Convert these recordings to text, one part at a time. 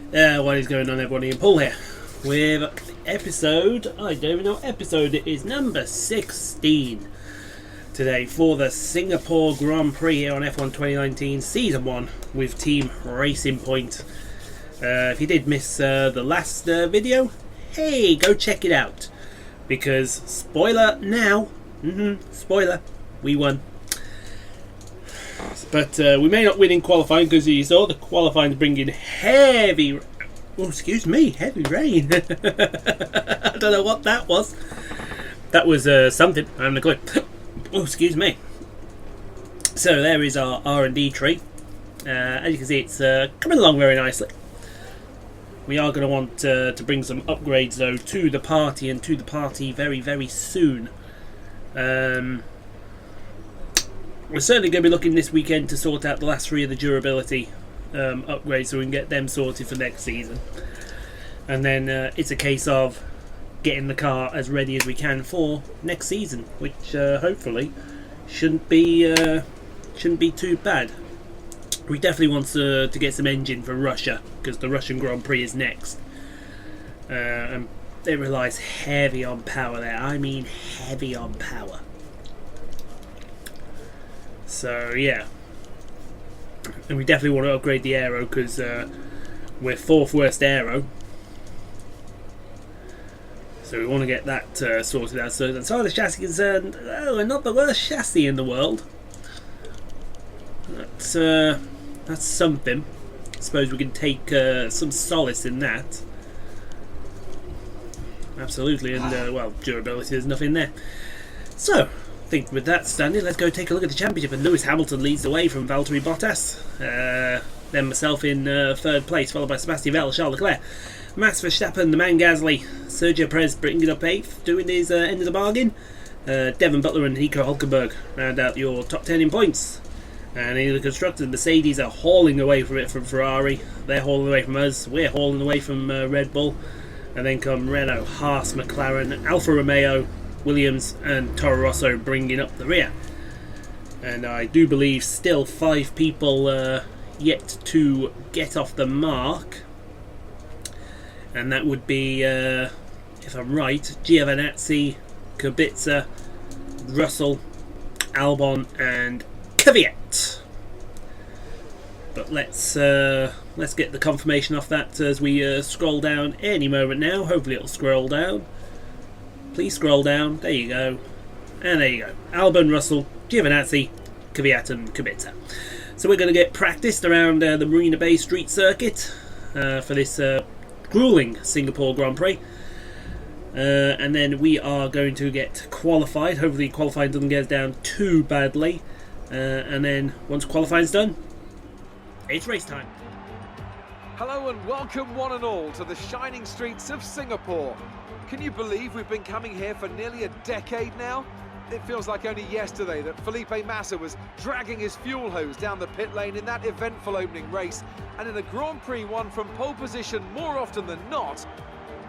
What is going on, everybody? Ian Paul here with episode, I don't even know what episode it is, number 16 today for the Singapore Grand Prix here on F1 2019 Season 1 with Team Racing Point. If you did miss the last video, hey, go check it out, because spoiler now, spoiler, we won. But we may not win in qualifying, because you saw the qualifying is bringing heavy, heavy rain. I don't know what that was. That was something, I haven't a clue. Oh, excuse me. So there is our R&D tree. As you can see, it's coming along very nicely. We are going to want to bring some upgrades though to the party, and to the party very, very soon. We're certainly going to be looking this weekend to sort out the last three of the durability upgrades, so we can get them sorted for next season. And then it's a case of getting the car as ready as we can for next season, which hopefully shouldn't be too bad. We definitely want to get some engine for Russia, because the Russian Grand Prix is next. And it relies heavy on power there. I mean heavy on power. So yeah, and we definitely want to upgrade the aero, because we're fourth worst aero, so we want to get that sorted out. So as far as the chassis is concerned, we're not the worst chassis in the world. That's something. I suppose we can take some solace in that. Absolutely, and well, durability, there's nothing there. So I think with that standing, let's go take a look at the championship. And Lewis Hamilton leads the way from Valtteri Bottas. Then myself in third place, followed by Sebastian Vettel, Charles Leclerc, Max Verstappen, the man Gasly, Sergio Perez bringing it up 8th, doing his end of the bargain. Devon Butler and Nico Hulkenberg round out your top 10 in points. And in the constructors, Mercedes are hauling away from Ferrari. They're hauling away from us. We're hauling away from Red Bull. And then come Renault, Haas, McLaren, Alfa Romeo, Williams and Toro Rosso bringing up the rear. And I do believe still 5 people yet to get off the mark, and that would be, if I'm right, Giovinazzi, Kubica, Russell, Albon and Kvyat. But let's get the confirmation off that as we scroll down any moment now. Hopefully it'll scroll down. Please scroll down. There you go. And there you go. Albon, Russell, Giovinazzi, Kvyat and Kubica. So we're going to get practiced around the Marin Bay street circuit for this grueling Singapore Grand Prix. And then we are going to get qualified. Hopefully qualifying doesn't get us down too badly. And then once qualifying's done, it's race time. Hello and welcome one and all to the shining streets of Singapore. Can you believe we've been coming here for nearly a decade now? It feels like only yesterday that Felipe Massa was dragging his fuel hose down the pit lane in that eventful opening race. And in a Grand Prix won from pole position more often than not,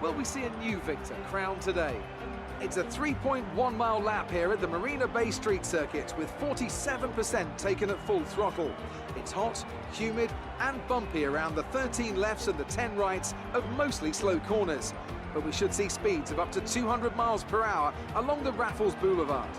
will we see a new victor crowned today? It's a 3.1 mile lap here at the Marin Bay street circuit, with 47% taken at full throttle. It's hot, humid and bumpy around the 13 lefts and the 10 rights of mostly slow corners. But we should see speeds of up to 200 miles per hour along the Raffles Boulevard.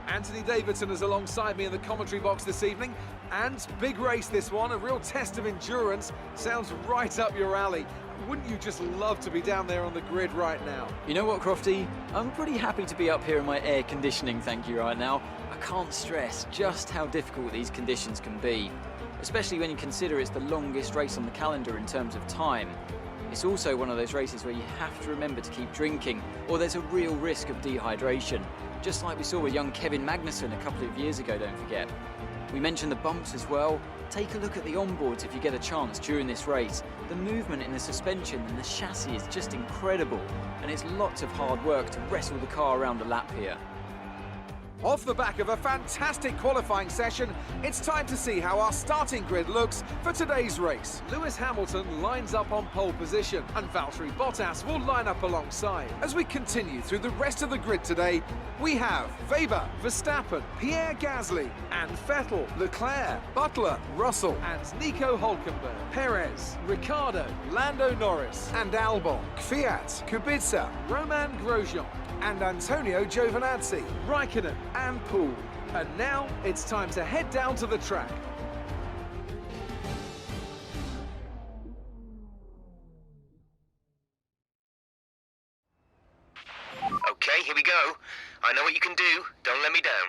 Anthony Davidson is alongside me in the commentary box this evening, and big race this one, a real test of endurance. Sounds right up your alley. Wouldn't you just love to be down there on the grid right now? You know what, Crofty? I'm pretty happy to be up here in my air conditioning, thank you, right now. I can't stress just how difficult these conditions can be, especially when you consider it's the longest race on the calendar in terms of time. It's also one of those races where you have to remember to keep drinking, or there's a real risk of dehydration, just like we saw with young Kevin Magnussen a couple of years ago, don't forget. We mentioned the bumps as well. Take a look at the onboards if you get a chance during this race. The movement in the suspension and the chassis is just incredible, and it's lots of hard work to wrestle the car around the lap here. Off the back of a fantastic qualifying session, it's time to see how our starting grid looks for today's race. Lewis Hamilton lines up on pole position, and Valtteri Bottas will line up alongside. As we continue through the rest of the grid today, we have Weber, Verstappen, Pierre Gasly, and Vettel, Leclerc, Butler, Russell, and Nico Hülkenberg, Perez, Ricciardo, Lando Norris, and Albon, Kvyat, Kubica, Roman Grosjean, and Antonio Giovinazzi, Raikkonen and Poole. And now it's time to head down to the track. Okay, here we go. I know what you can do. Don't let me down.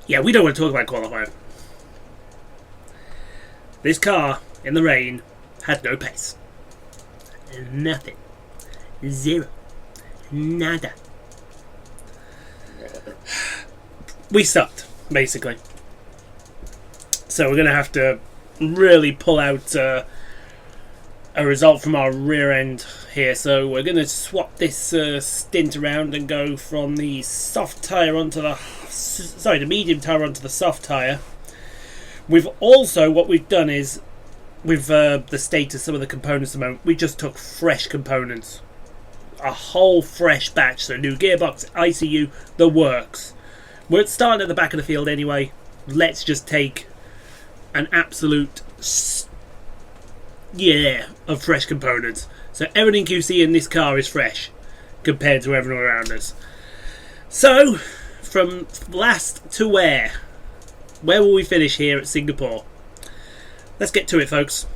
Yeah, we don't want to talk about qualifying. This car, in the rain, had no pace. Nothing. Zero. Nada. We sucked, basically. So we're going to have to really pull out a result from our rear end here. So we're going to swap this stint around and go from the soft tyre onto the medium tyre onto the soft tyre. We've also, what we've done is, with the state of some of the components at the moment, we just took fresh components. A whole fresh batch. So new gearbox, ICU, the works. We're starting at the back of the field anyway. Let's just take an absolute of fresh components. So everything you see in this car is fresh compared to everyone around us. So, from last to where will we finish here at Singapore? Let's get to it, folks.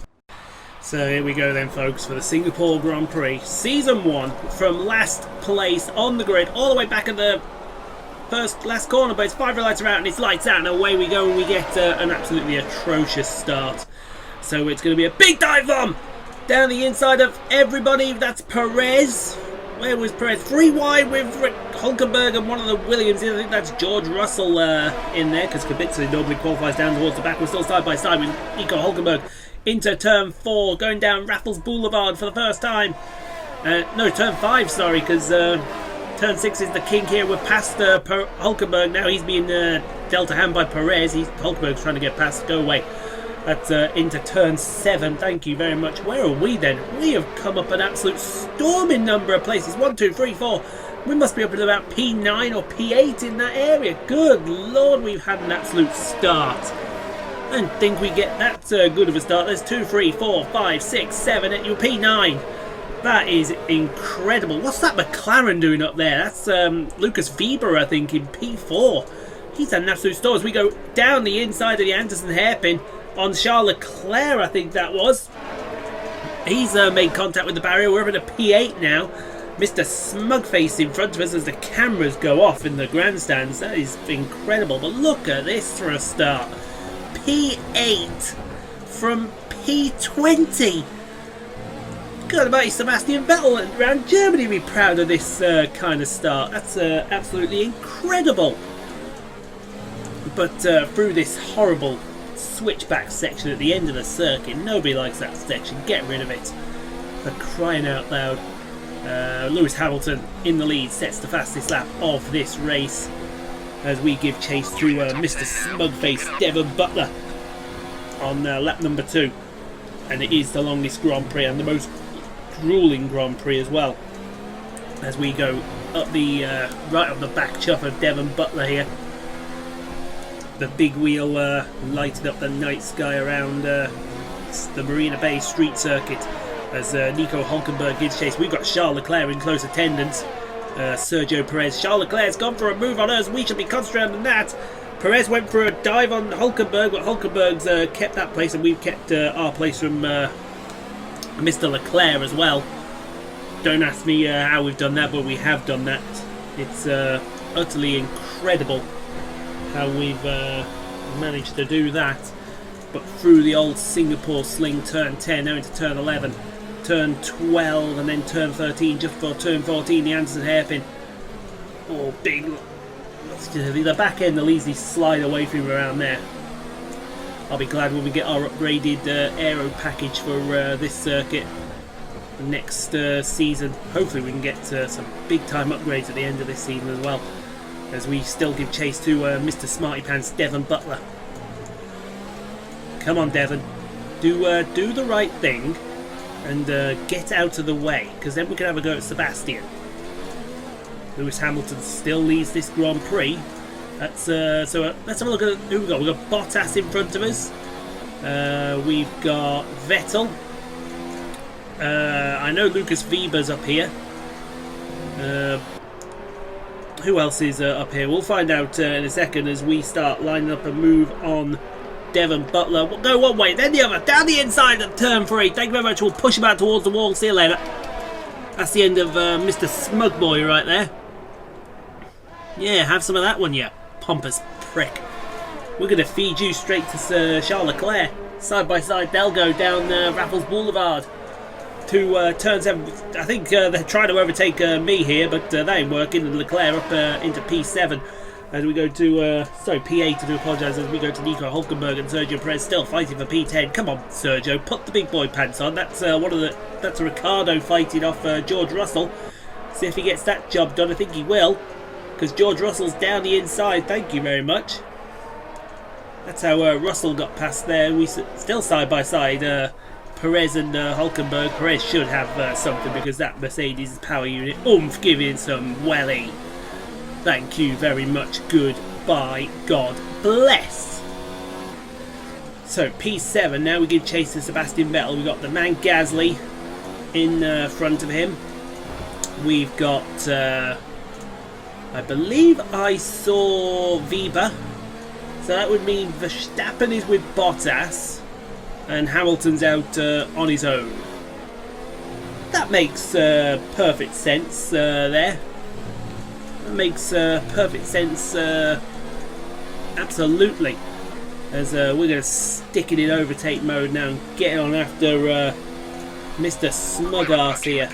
So here we go then, folks, for the Singapore Grand Prix Season 1, from last place on the grid all the way back at the last corner, but it's 5 red lights are out and it's lights out, and away we go, and we get an absolutely atrocious start. So it's going to be a big dive bomb down the inside of everybody. That's Perez. Where was Perez? 3 wide with Hülkenberg and one of the Williams. I think that's George Russell in there, because Kubica normally qualifies down towards the back. We're still side by side with Nico Hülkenberg into turn 4, going down Raffles Boulevard for the first time. No, turn 5, sorry, because turn 6 is the king here. We're past Hülkenberg now. He's being dealt a hand by Perez. Hülkenberg's trying to get past. Go away. That's into turn 7. Thank you very much. Where are we then? We have come up an absolute storming number of places. 1, 2, 3, 4. We must be up to about P9 or P8 in that area. Good Lord, we've had an absolute start. I don't think we get that good of a start. There's 2, 3, 4, 5, 6, 7, 8. You're P9. That is incredible. What's that McLaren doing up there? That's Lucas Weber, I think, in P4. He's had an absolute storm as we go down the inside of the Anderson hairpin on Charles Leclerc, I think that was. He's made contact with the barrier. We're up at a P8 now. Mr. Smugface in front of us as the cameras go off in the grandstands. That is incredible. But look at this for a start. P8 from P20. God almighty, Sebastian Vettel around Germany be proud of this kind of start. That's absolutely incredible. But through this horrible switchback section at the end of the circuit, nobody likes that section. Get rid of it. For crying out loud. Lewis Hamilton in the lead, sets the fastest lap of this race as we give chase to Mr. Smugface Devon Butler on lap number 2. And it is the longest Grand Prix and the most grueling Grand Prix as well, as we go up the right up the back chuff of Devon Butler here. The big wheel lighted up the night sky around the Marin Bay street circuit as Nico Hülkenberg gives chase. We've got Charles Leclerc in close attendance. Sergio Perez. Charles Leclerc's gone for a move on us. We should be concentrating on that. Perez went for a dive on Hülkenberg, but Hülkenberg's kept that place, and we've kept our place from Mr. Leclerc as well. Don't ask me how we've done that, but we have done that. It's utterly incredible how we've managed to do that. But through the old Singapore sling, turn 10, now into turn 11, turn 12, and then turn 13, just before turn 14, the Anderson hairpin. Oh, big. The back end will easily slide away from around there. I'll be glad when we get our upgraded aero package for this circuit. next season. Hopefully we can get some big time upgrades at the end of this season as well, as we still give chase to Mr. Smarty Pants Devon Butler. Come on, Devon, do the right thing and get out of the way, because then we can have a go at Sebastian. Lewis Hamilton still leads this Grand Prix. Let's have a look at who we've got. We've got Bottas in front of us. We've got Vettel. I know Lucas Weber's up here. Who else is up here? We'll find out in a second as we start lining up a move on Devon Butler. We'll go one way, then the other, down the inside of turn 3. Thank you very much. We'll push him out towards the wall. See you later. That's the end of Mr. Smugboy right there. Yeah, have some of that one, you pompous prick. We're going to feed you straight to Charles Leclerc. Side by side, they'll go down Raffles Boulevard to turn 7. I think they're trying to overtake me here, but they ain't working. And Leclerc up into P7. As we go to, P8 to do apologise, as we go to Nico Hulkenberg and Sergio Perez still fighting for P10. Come on, Sergio, put the big boy pants on. That's that's a Ricciardo fighting off George Russell. See if he gets that job done. I think he will, because George Russell's down the inside. Thank you very much. That's how Russell got past there. We still side by side, Perez and Hulkenberg. Perez should have something, because that Mercedes power unit, giving some welly. Thank you very much. Goodbye. God bless. So P7. Now we give chase to Sebastian Vettel. We've got the man Gasly in front of him. We've got, I believe I saw Weber. So that would mean Verstappen is with Bottas and Hamilton's out on his own. That makes perfect sense there. That makes perfect sense, absolutely. As we're going to stick it in overtake mode now and get on after Mr. Smugass here.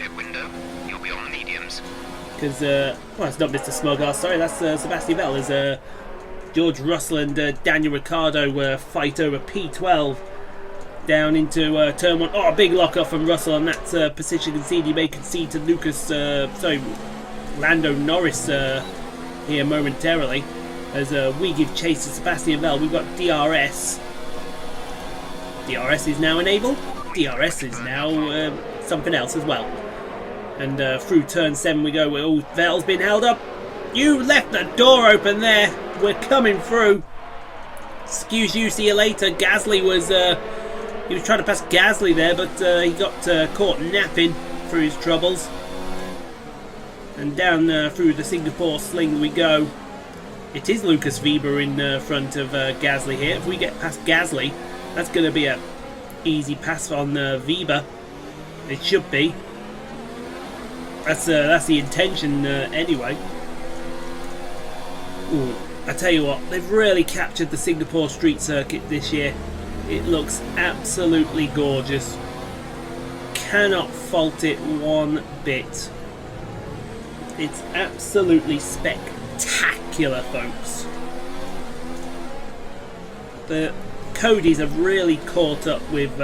Because, well, it's not Mr. Smugass, sorry, that's Sebastian Vettel. As George Russell and Daniel Ricciardo fight over P12 down into turn 1. Oh, a big lock up from Russell, and that's position conceded. He may concede to Lando Norris here momentarily, as we give chase to Sebastian Vettel. We've got DRS. DRS is now enabled. DRS is now something else as well. And through turn 7 we go. Oh, Vettel's been held up. You left the door open there. We're coming through. Excuse you, see you later. Gasly was he was trying to pass Gasly there, but he got caught napping through his troubles. And down through the Singapore sling we go. It is Lucas Weber in front of Gasly here. If we get past Gasly, that's going to be a easy pass on Weber. It should be. That's the intention anyway. Ooh, I tell you what, they've really captured the Singapore street circuit this year. It looks absolutely gorgeous. Cannot fault it one bit. It's absolutely spectacular, folks. The Codys have really caught up with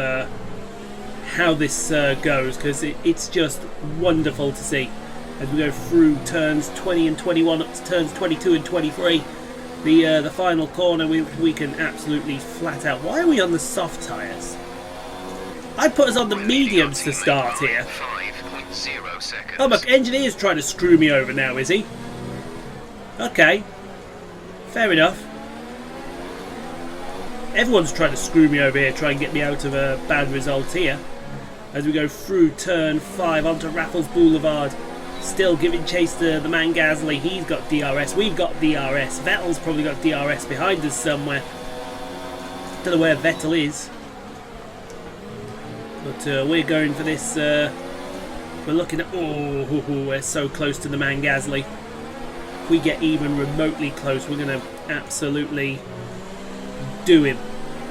how this goes, because it's just wonderful to see. As we go through turns 20 and 21 up to turns 22 and 23, the final corner we can absolutely flat out. Why are we on the soft tyres? I'd put us on the mediums to start here. 5.0 seconds. Oh, my engineer's trying to screw me over now, is he? Okay. Fair enough. Everyone's trying to screw me over here, try and get me out of a bad result here. As we go through turn 5 onto Raffles Boulevard. Still giving chase to the man Gasly. He's got DRS. We've got DRS. Vettel's probably got DRS behind us somewhere. Don't know where Vettel is. But we're going for this. We're looking at... Oh, we're so close to the man Gasly. If we get even remotely close, we're going to absolutely do him.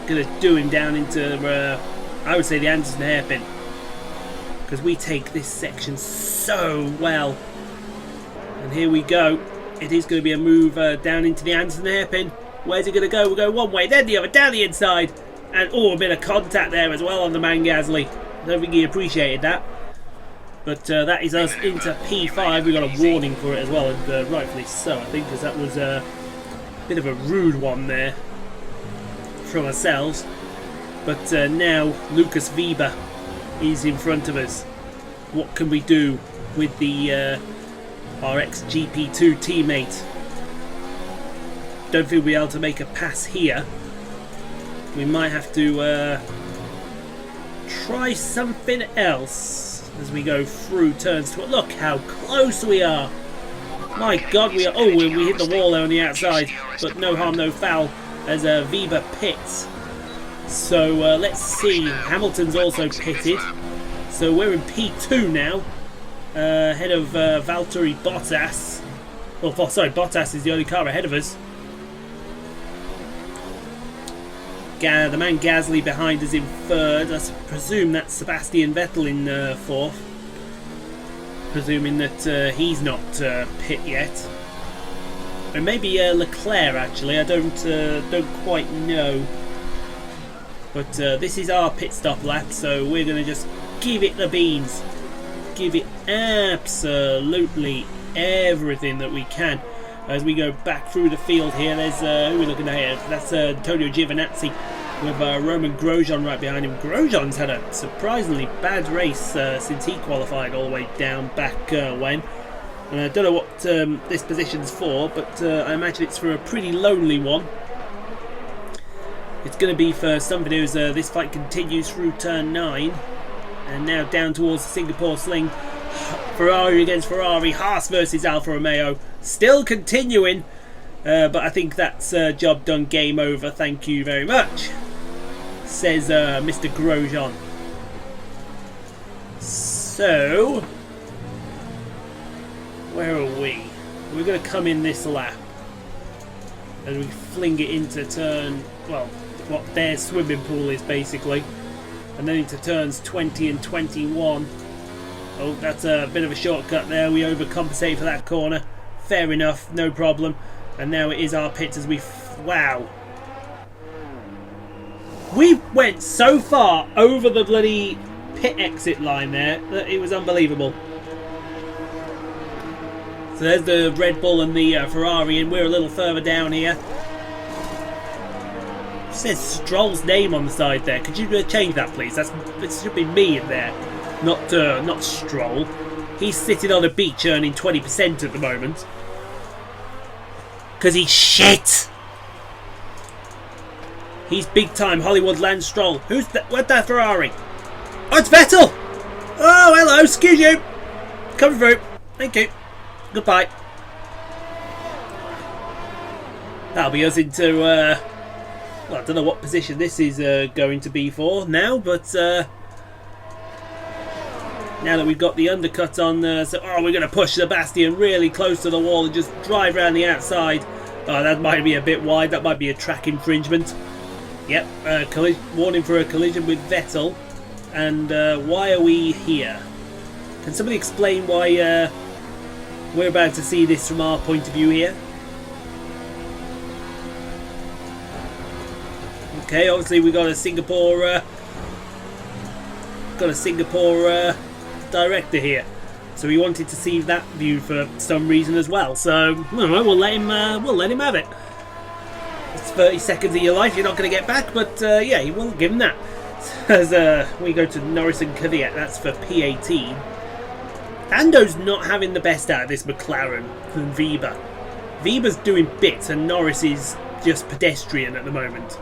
Going to do him down into, I would say, the Anderson hairpin. Because we take this section so well. And here we go. It is going to be a move down into the Anderson hairpin. Where's it going to go? We'll go one way, then the other, down the inside. And oh, a bit of contact there as well on the man Gasly. I don't think he appreciated that. But that is us into P5. We got a warning for it as well, and rightfully so, I think, because that was a bit of a rude one there from ourselves. But now Lucas Weber is in front of us. What can we do with the our ex-GP2 teammate? Don't think we'll be able to make a pass here. We might have to try something else as we go through turns. Look how close we are. My God, we are. Oh, we hit the wall there on the outside, but no harm, no foul as Weber pits. So let's see. Hamilton's also pitted. So we're in P2 now, ahead of Valtteri Bottas. Oh, sorry, Bottas is the only car ahead of us. The man Gasly behind us in third. I presume that's Sebastian Vettel in fourth. Presuming that he's not pit yet. Or maybe Leclerc actually. I don't quite know. But this is our pit stop lap, so we're going to just give it the beans. Give it absolutely everything that we can. As we go back through the field here, there's who are we looking at here? That's Antonio Giovinazzi with Roman Grosjean right behind him. Grosjean's had a surprisingly bad race since he qualified all the way down back when. And I don't know what this position's for, but I imagine it's for a pretty lonely one. It's going to be for somebody who's this fight continues through turn 9, and now down towards the Singapore Sling. Ferrari against Ferrari, Haas versus Alfa Romeo, still continuing, but I think that's job done, game over, thank you very much, says Mr. Grosjean. So, where are we? We're going to come in this lap, and we fling it into turn, well, what their swimming pool is basically, and then into turns 20 and 21. Oh, that's a bit of a shortcut there. We overcompensate for that corner. Fair enough, no problem. And now it is our pits as we... wow. We went so far over the bloody pit exit line there that it was unbelievable. So there's the Red Bull and the Ferrari, and we're a little further down here. It says Stroll's name on the side there. Could you change that, please? It should be me in there. Not Stroll. He's sitting on a beach earning 20% at the moment. Because he's shit! He's big time Hollywood Land Stroll. Who's that? Where's that Ferrari? Oh, it's Vettel! Oh, hello, excuse you. Coming through. Thank you. Goodbye. That'll be us into, well, I don't know what position this is going to be for now, but now that we've got the undercut on, so we're going to push Sebastian really close to the wall and just drive around the outside. Oh, that might be a bit wide. That might be a track infringement. Yep, warning for a collision with Vettel. And why are we here? Can somebody explain why we're about to see this from our point of view here? Okay, obviously we got a Singapore director here, so we wanted to see that view for some reason as well. So we'll let him have it. It's 30 seconds of your life you're not going to get back, but yeah, we'll give him that. As we go to Norris and Kvyat, that's for P18. Lando's not having the best out of this McLaren than Weber. Weber's doing bits and Norris is just pedestrian at the moment.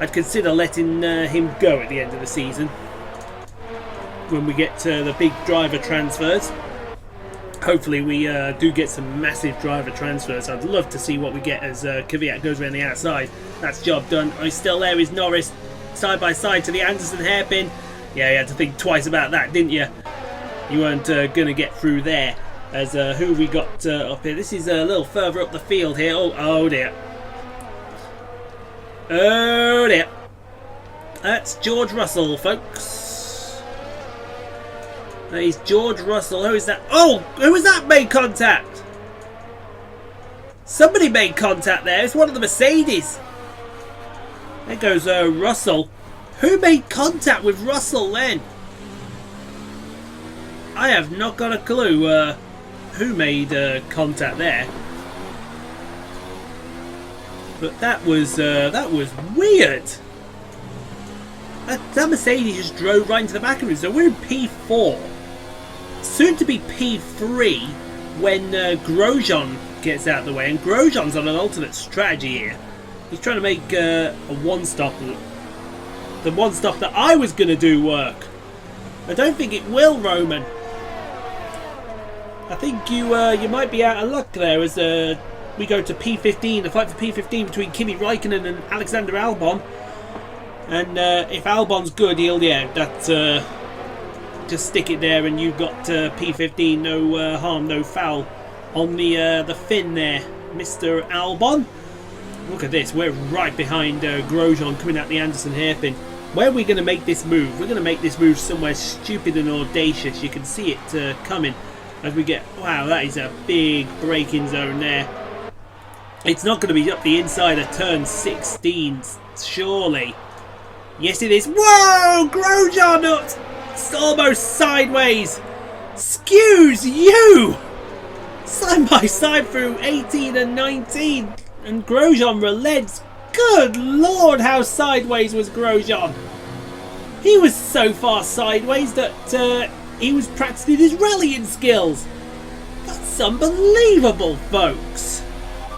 I'd consider letting him go at the end of the season when we get to the big driver transfers. Hopefully we do get some massive driver transfers. I'd love to see what we get as Kvyat goes around the outside. That's job done. Oh, still there is Norris, side by side to the Anderson hairpin. Yeah, you had to think twice about that, didn't you? You weren't going to get through there. As who we got up here? This is a little further up the field here. Oh dear. Oh dear. That's George Russell, folks. That is George Russell. Who is that? Oh, who was that made contact? Somebody made contact there. It's one of the Mercedes. There goes Russell. Who made contact with Russell then? I have not got a clue who made contact there. But that was weird. That Mercedes just drove right into the back of it. So we're in P4. Soon to be P3 when Grosjean gets out of the way. And Grosjean's on an alternate strategy here. He's trying to make a one-stop. The one-stop that I was going to do work. I don't think it will, Roman. I think you might be out of luck there as we go to P15, the fight for P15 between Kimi Raikkonen and Alexander Albon. And if Albon's good, he'll, just stick it there, and you've got P15, no harm, no foul on the fin there, Mr. Albon. Look at this, we're right behind Grosjean coming out the Anderson hairpin. Where are we going to make this move? We're going to make this move somewhere stupid and audacious. You can see it coming as we get... Wow, that is a big braking zone there. It's not going to be up the inside of turn 16, surely. Yes, it is. Whoa! Grosjean up! It's almost sideways. Excuse you! Side by side through 18 and 19. And Grosjean relents. Good Lord, how sideways was Grosjean? He was so far sideways that he was practicing his rallying skills. That's unbelievable, folks.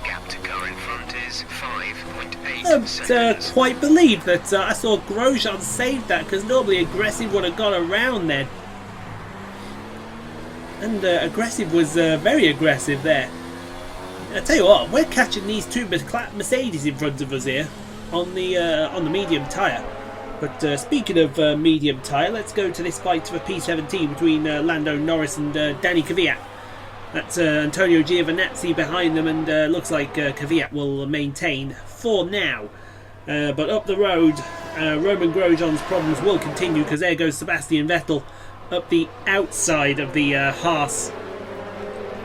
Gap to car in front is 5.8 I seconds. quite believe that I saw Grosjean save that, because normally Aggressive would have gone around then. And Aggressive was very aggressive there. I tell you what, we're catching these two Mercedes in front of us here on the medium tyre. But speaking of medium tyre, let's go to this fight for P17 between Lando Norris and Danny Kvyat. That's Antonio Giovinazzi behind them, and looks like Kvyat will maintain for now. But up the road, Roman Grosjean's problems will continue, because there goes Sebastian Vettel up the outside of the Haas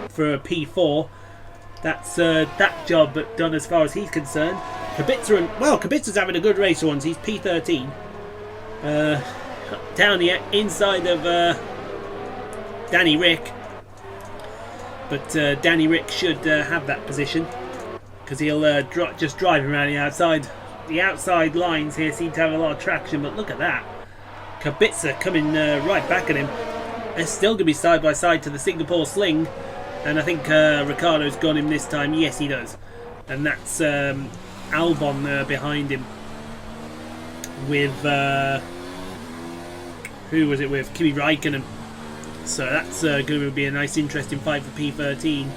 for P4. That's that job done as far as he's concerned. Kubica's having a good race for once. He's P13. Down the inside of Danny Rick. But Danny Rick should have that position, because he'll just drive around the outside. The outside lines here seem to have a lot of traction, but look at that. Kubica coming right back at him. They're still going to be side by side to the Singapore Sling. And I think Ricciardo's got him this time. Yes, he does. And that's Albon behind him. With... who was it with? Kimi Raikkonen. So that's going to be a nice, interesting fight for P13.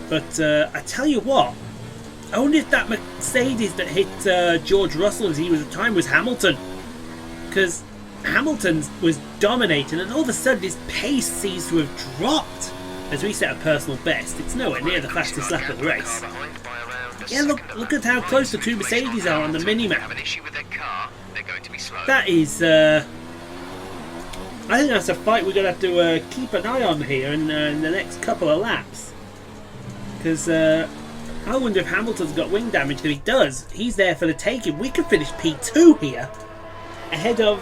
But I tell you what. I wonder if that Mercedes that hit George Russell as he was at the time was Hamilton. Because Hamilton was dominating, and all of a sudden his pace seems to have dropped. As we set a personal best, it's nowhere near the fastest lap of the race. Yeah, look at how close the two Mercedes are on the mini-map. That is, I think that's a fight we're going to have to keep an eye on here in the next couple of laps. Because I wonder if Hamilton's got wing damage. If he does, he's there for the taking. We could finish P2 here, ahead of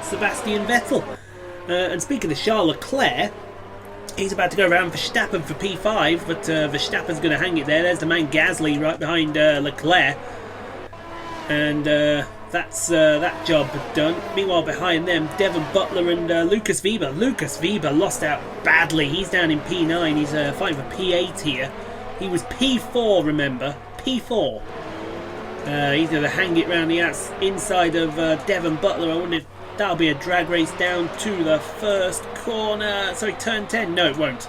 Sebastian Vettel. And speaking of Charles Leclerc, he's about to go around Verstappen for P5, but Verstappen's going to hang it there. There's the man Gasly right behind Leclerc. And that's that job done. Meanwhile, behind them, Devon Butler and Lucas Weber. Lucas Weber lost out badly. He's down in P9. He's fighting for P8 here. He was P4, remember. P4. He's going to hang it round the inside of Devon Butler. I wonder if that'll be a drag race down to the first corner. Sorry, turn 10. No, it won't.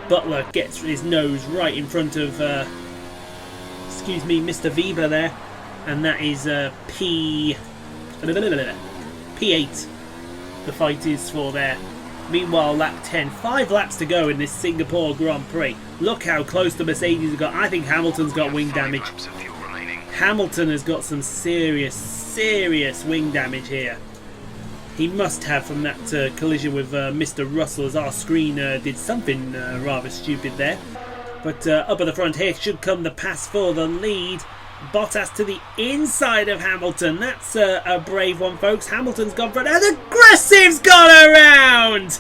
Butler gets his nose right in front of, Mr. Weber there. And that is P8. The fight is for there. Meanwhile, lap 10. 5 laps to go in this Singapore Grand Prix. Look how close the Mercedes have got. I think Hamilton's got wing damage. Hamilton has got some serious wing damage here. He must have from that collision with Mr. Russell, as our screen did something rather stupid there. But up at the front here should come the pass for the lead. Bottas to the inside of Hamilton. That's a brave one, folks. Hamilton's gone for it, and Aggressive's gone around!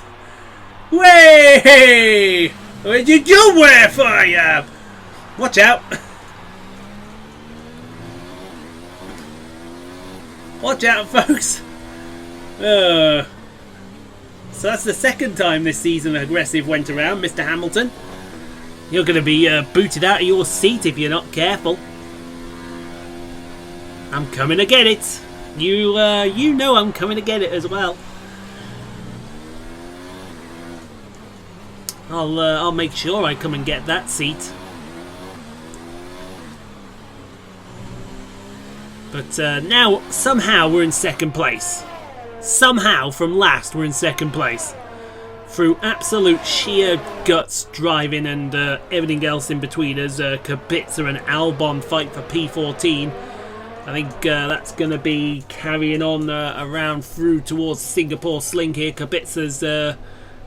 Way! What did you wear for you? Watch out! Watch out, folks! So that's the second time this season Aggressive went around, Mr. Hamilton. You're going to be booted out of your seat if you're not careful. I'm coming to get it. You know I'm coming to get it as well. I'll make sure I come and get that seat. But now somehow we're in second place. Somehow from last we're in second place. Through absolute sheer guts driving and everything else in between as Kubica and Albon fight for P14. I think that's going to be carrying on around through towards Singapore Sling here. Kubica's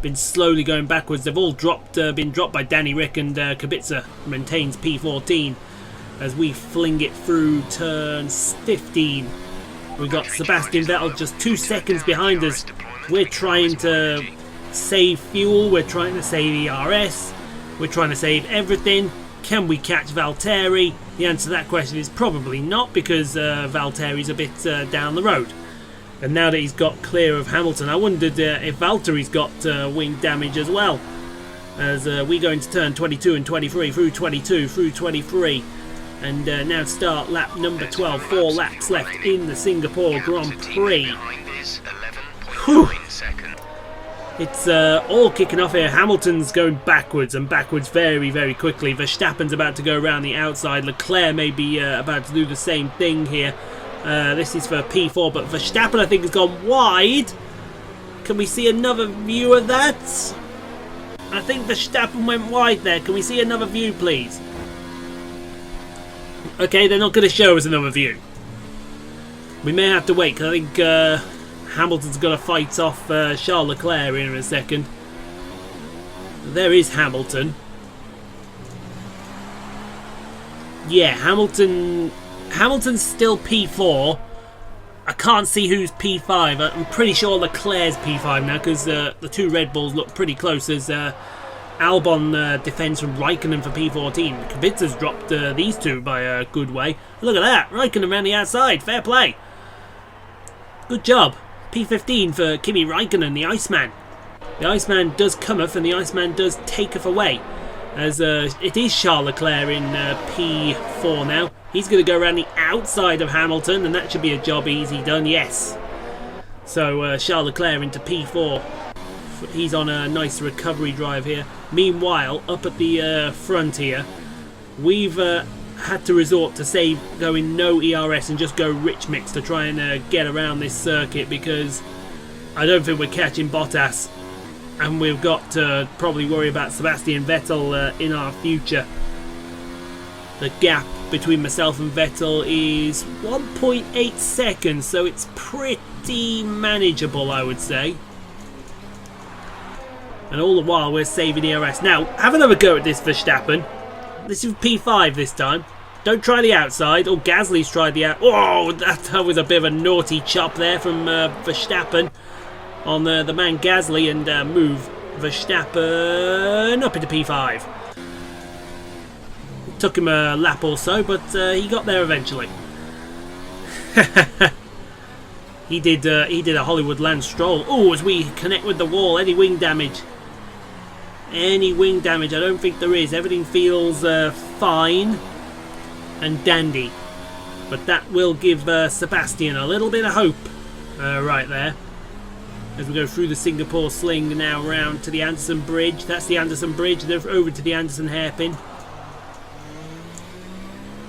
been slowly going backwards. They've all been dropped by Danny Rick, and Kubica maintains P14 as we fling it through turn 15. We've got Sebastian Vettel just 2 seconds behind us. We're trying to save fuel, we're trying to save ERS, we're trying to save everything. Can we catch Valtteri? The answer to that question is probably not, because Valtteri's a bit down the road. And now that he's got clear of Hamilton, I wondered if Valtteri's got wing damage as well. As we go into turn 22 and 23, through 22, through 23. And now start lap number 12, 4 laps left in the Singapore Grand Prix. Whew. It's all kicking off here. Hamilton's going backwards and backwards very, very quickly. Verstappen's about to go around the outside. Leclerc may be about to do the same thing here. This is for P4, but Verstappen I think has gone wide. Can we see another view of that? I think Verstappen went wide there. Can we see another view, please? Okay, they're not going to show us another view. We may have to wait, because I think Hamilton's going to fight off Charles Leclerc in a second. There is Hamilton. Yeah, Hamilton's still P4. I can't see who's P5. I'm pretty sure Leclerc's P5 now, because the two Red Bulls look pretty close as Albon defends from Raikkonen for P14. Kubica's dropped these two by a good way. Look at that, Raikkonen around the outside. Fair play. Good job. P15 for Kimi Raikkonen, the Iceman. The Iceman does cometh and the Iceman does taketh away. As it is Charles Leclerc in P4 now. He's going to go around the outside of Hamilton, and that should be a job easy done, yes. So Charles Leclerc into P4. He's on a nice recovery drive here. Meanwhile, up at the front here, we've had to resort to going no ERS and just go rich mix to try and get around this circuit, because I don't think we're catching Bottas, and we've got to probably worry about Sebastian Vettel in our future. The gap between myself and Vettel is 1.8 seconds, so it's pretty manageable, I would say. And all the while we're saving ERS. Now, have another go at this, Verstappen. This is P5 this time. Don't try the outside. Oh, Gasly's tried the outside. Oh, that was a bit of a naughty chop there from Verstappen on the man Gasly, and move Verstappen up into P5. It took him a lap or so, but he got there eventually. He did a Hollywood Land Stroll. Oh, as we connect with the wall, any wing damage? Any wing damage? I don't think there is. Everything feels fine and dandy. But that will give Sebastian a little bit of hope right there. As we go through the Singapore Sling now round to the Anderson Bridge. That's the Anderson Bridge. They're over to the Anderson Hairpin.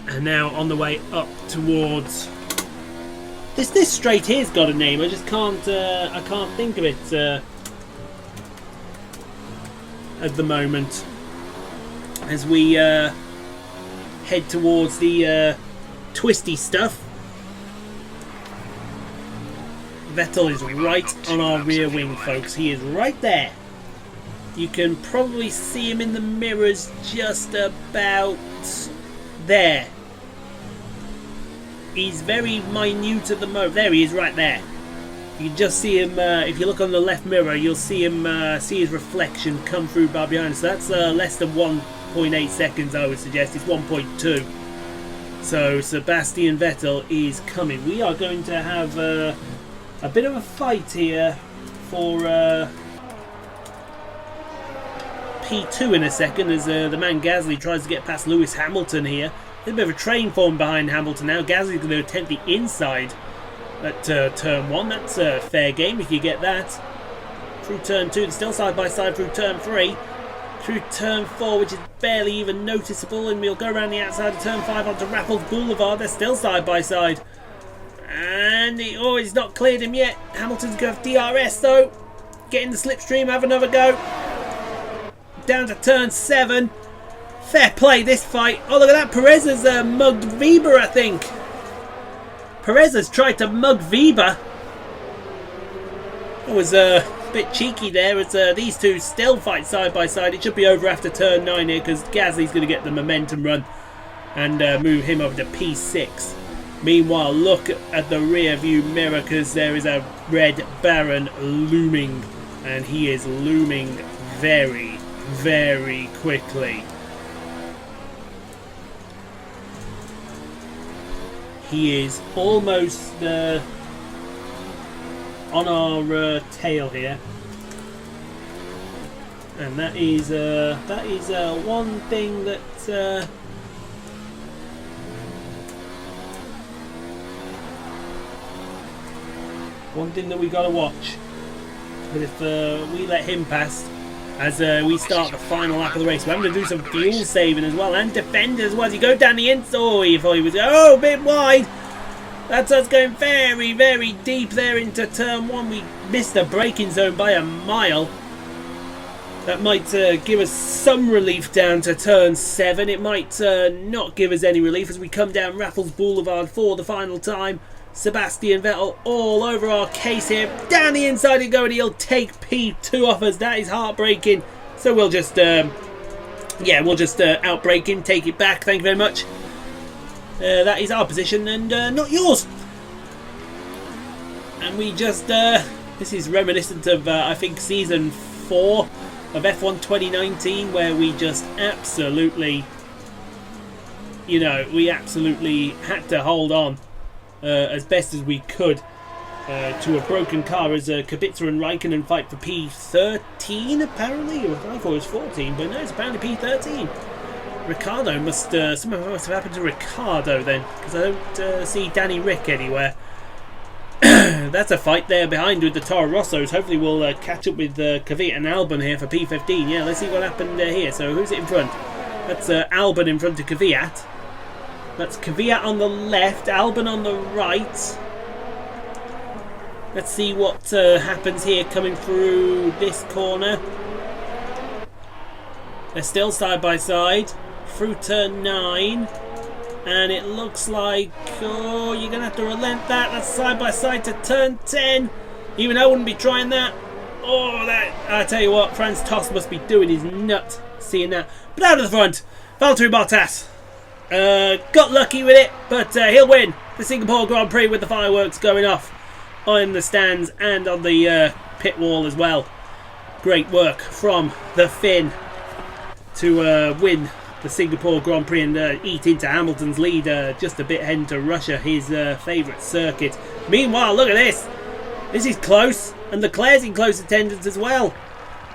And now on the way up towards... This straight here's got a name. I just can't I can't think of it at the moment. As we head towards the twisty stuff. Vettel is right on our rear wing, folks. He is right there. You can probably see him in the mirrors just about there. He's very minute at the moment. There he is, right there. You can just see him, if you look on the left mirror, you'll see him, see his reflection come through by behind. So that's less than 1.8 seconds, I would suggest. It's 1.2. So Sebastian Vettel is coming. We are going to have a bit of a fight here for P2 in a second, as the man Gasly tries to get past Lewis Hamilton here. There's a bit of a train form behind Hamilton now. Gasly's going to attempt the inside at turn 1. That's a fair game if you get that. Through turn 2, they're still side by side through turn 3. Through turn 4, which is barely even noticeable, and we'll go around the outside of turn 5 onto Raffles Boulevard. They're still side by side. And he's not cleared him yet. Hamilton's going to have DRS though. Get in the slipstream, have another go. Down to turn 7. Fair play this fight. Oh, look at that. Perez has mugged Weber, I think. Perez has tried to mug Weber. It was a bit cheeky there, as these two still fight side by side. It should be over after turn 9 here, because Gasly's going to get the momentum run and move him over to P6. Meanwhile, look at the rear view mirror, because there is a red Baron looming, and he is looming very, very quickly. He is almost on our tail here, and that is one thing that we got to watch. But if we let him pass as we start the final lap of the race, we're having to do some fuel saving as well, and defend as well as you go down the inside. Oh, he thought he was a bit wide. That's us going very, very deep there into turn 1. We missed the braking zone by a mile. That might give us some relief down to turn 7. It might not give us any relief as we come down Raffles Boulevard for the final time. Sebastian Vettel all over our case here. Down the inside and go, and he'll take P2 off us. That is heartbreaking. So we'll just, outbrake him, take it back. Thank you very much. That is our position and not yours. And we just, this is reminiscent of, I think, season 4 of F1 2019, where we just absolutely, we absolutely had to hold on as best as we could to a broken car as Kubica and Raikkonen fight for P13 apparently. I thought it was 14, but no, it's apparently P13. Ricardo must something must have happened to Ricardo then, because I don't see Danny Rick anywhere. That's a fight there behind with the Toro Rossos. Hopefully we'll catch up with Kvyat and Albon here for P15. Yeah, let's see what happened here. So who's it in front? That's Albon in front of Kvyat. That's Kvyat on the left, Albon on the right. Let's see what happens here coming through this corner. They're still side by side through turn 9, and it looks like you're gonna have to relent that. That's side by side to turn 10. Even I wouldn't be trying that. That I tell you what, Franz Tost must be doing his nut seeing that. But out of the front, Valtteri Bottas got lucky with it, but he'll win the Singapore Grand Prix with the fireworks going off on the stands and on the pit wall as well. Great work from the Finn to win the Singapore Grand Prix and eat into Hamilton's lead just a bit heading to Russia, his favourite circuit. Meanwhile, look at this. This is close, and Leclerc's in close attendance as well.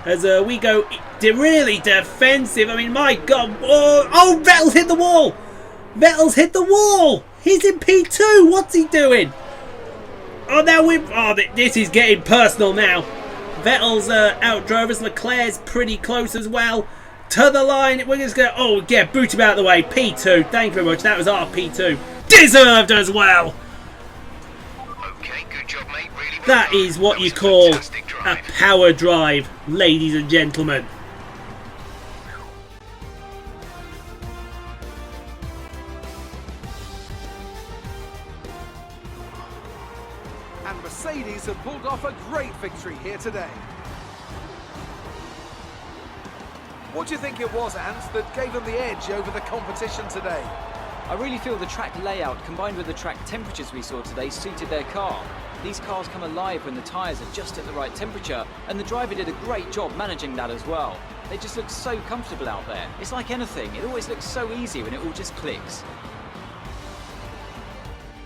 As we go really defensive. I mean, my God. Oh, Vettel's hit the wall. Vettel's hit the wall. He's in P2. What's he doing? Oh, now this is getting personal now. Vettel's outdrove us. Leclerc's pretty close as well. To the line, we're just going to, boot him out of the way. P2, thank you very much. That was our P2. Deserved as well. Okay, good job, mate. Really well that done. is what That you was a call fantastic a drive. power drive, ladies and gentlemen. And Mercedes have pulled off a great victory here today. What do you think it was, Ant, that gave them the edge over the competition today? I really feel the track layout combined with the track temperatures we saw today suited their car. These cars come alive when the tyres are just at the right temperature, and the driver did a great job managing that as well. They just look so comfortable out there. It's like anything, it always looks so easy when it all just clicks.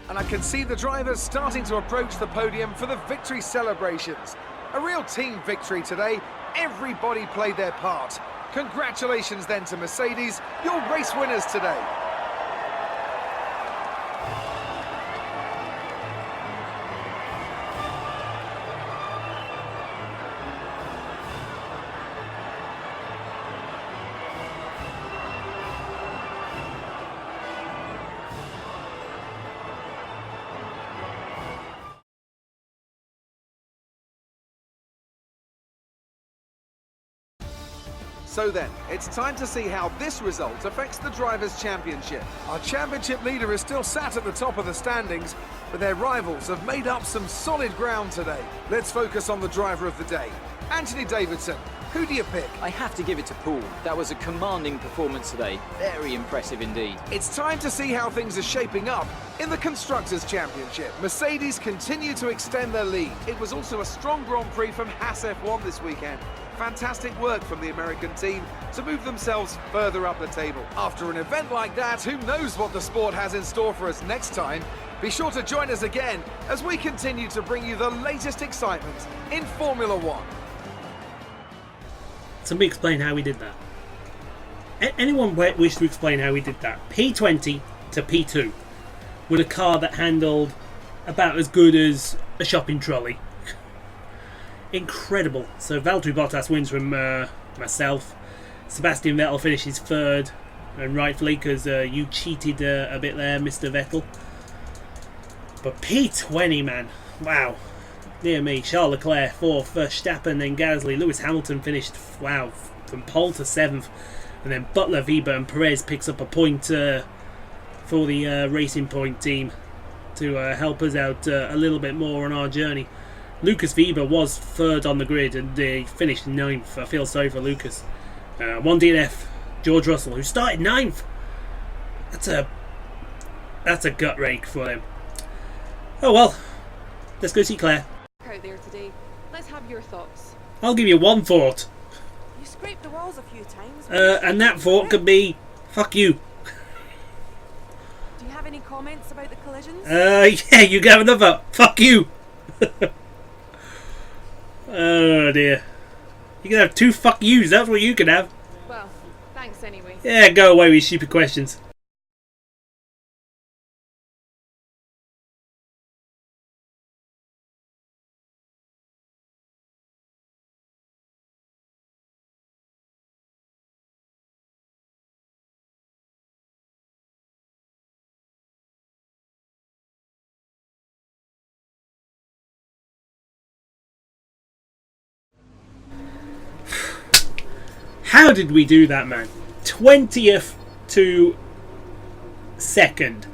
And I can see the drivers starting to approach the podium for the victory celebrations. A real team victory today. Everybody played their part. Congratulations then to Mercedes, your race winners today. So then, it's time to see how this result affects the Drivers' Championship. Our championship leader is still sat at the top of the standings, but their rivals have made up some solid ground today. Let's focus on the driver of the day. Anthony Davidson, who do you pick? I have to give it to Paul. That was a commanding performance today. Very impressive indeed. It's time to see how things are shaping up in the Constructors' Championship. Mercedes continue to extend their lead. It was also a strong Grand Prix from Haas F1 this weekend. Fantastic work from the American team to move themselves further up the table. After an event like that, who knows what the sport has in store for us next time? Be sure to join us again as we continue to bring you the latest excitement in Formula One. Somebody explain how we did that. Anyone wish to explain how we did that? P20 to P2 with a car that handled about as good as a shopping trolley. Incredible. So Valtteri Bottas wins from myself. Sebastian Vettel finishes third, and rightfully, because you cheated a bit there, Mr. Vettel. But P20, man, wow. Dear me. Charles Leclerc fourth, Verstappen, then Gasly. Lewis Hamilton finished, wow, from pole to seventh, and then Butler, Weber, and Perez picks up a point for the Racing Point team to help us out a little bit more on our journey. Lucas Weber was third on the grid and they finished ninth. I feel sorry for Lucas. One DNF, George Russell, who started ninth. That's a gut rake for him. Oh well, let's go see Claire. Out there today. Let's have your thoughts. I'll give you one thought. You scraped the walls a few times. And that thought could be, fuck you. Do you have any comments about the collisions? Yeah, you can have another. Fuck you. Oh dear. You can have two fuck yous, that's what you can have. Well, thanks anyway. Yeah, go away with stupid questions. How did we do that, man? 20th to 2nd.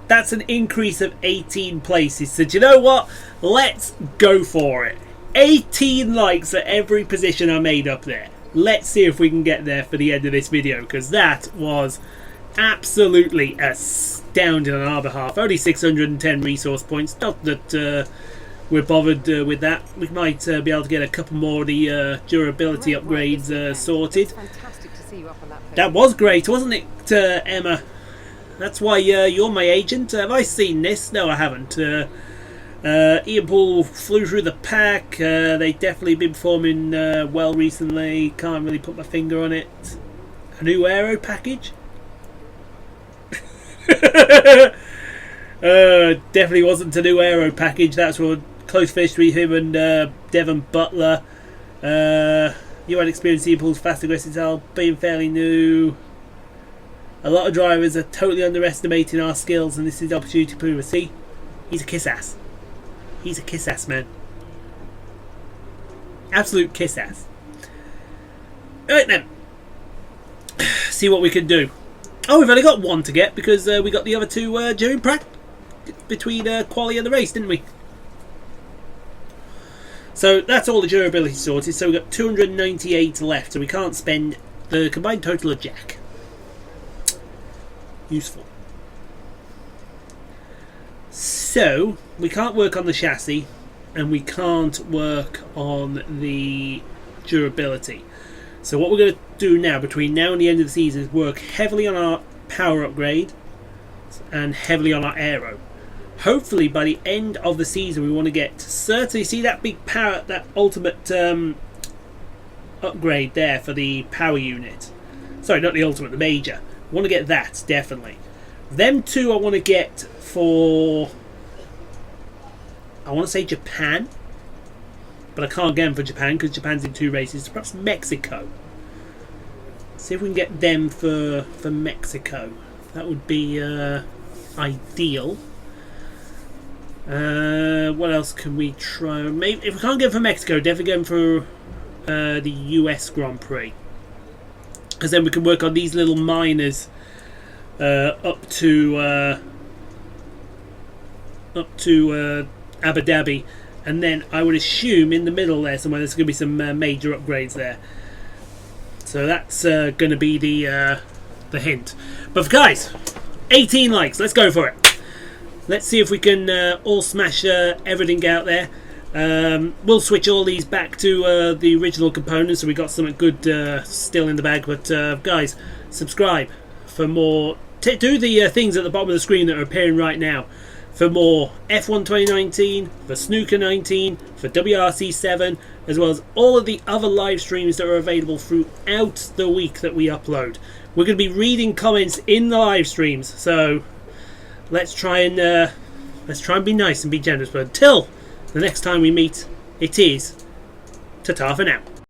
That's an increase of 18 places. So do you know what? Let's go for it. 18 likes at every position I made up there. Let's see if we can get there for the end of this video, because that was absolutely astounding on our behalf. Only 610 resource points. Not that we're bothered with that. We might be able to get a couple more of the durability upgrades sorted. Fantastic to see you up on that. That was great, wasn't it, Emma? That's why you're my agent. Have I seen this? No, I haven't. Ian Paul flew through the pack. They've definitely been performing well recently. Can't really put my finger on it. A new aero package? Definitely wasn't a new aero package. That's what close finish with him and Devon Butler. You had experience Ian Paul's fast aggressive style being fairly new. A lot of drivers are totally underestimating our skills, and this is the opportunity to prove it. See, he's a kiss ass. He's a kiss ass, man. Absolute kiss ass. Alright then. See what we can do. Oh, we've only got one to get because we got the other two during practice between quali and the race, didn't we? So that's all the durability sorted. So we've got 298 left, so we can't spend the combined total of jack. Useful. So we can't work on the chassis, and we can't work on the durability. So what we're going to do now, between now and the end of the season, is work heavily on our power upgrade and heavily on our aero. Hopefully by the end of the season we want to get, certainly see that big power, that ultimate upgrade there for the power unit. Sorry, not the ultimate, the major. I want to get that, definitely. Them two I want to get for, I want to say Japan, but I can't get them for Japan because Japan's in 2 races. So perhaps Mexico. See if we can get them for Mexico. That would be ideal. What else can we try? Maybe if we can't get them for Mexico, definitely get them for the US Grand Prix, because then we can work on these little minors up to Abu Dhabi, and then I would assume in the middle there somewhere there's going to be some major upgrades there. So that's going to be the hint. But guys, 18 likes. Let's go for it. Let's see if we can all smash everything out there. We'll switch all these back to the original components, so we got something good still in the bag. But guys, subscribe for more. Do the things at the bottom of the screen that are appearing right now for more F1 2019, for Snooker 19, for WRC 7, as well as all of the other live streams that are available throughout the week that we upload. We're going to be reading comments in the live streams, so let's try and be nice and be generous. But until the next time we meet, it is ta-ta for now.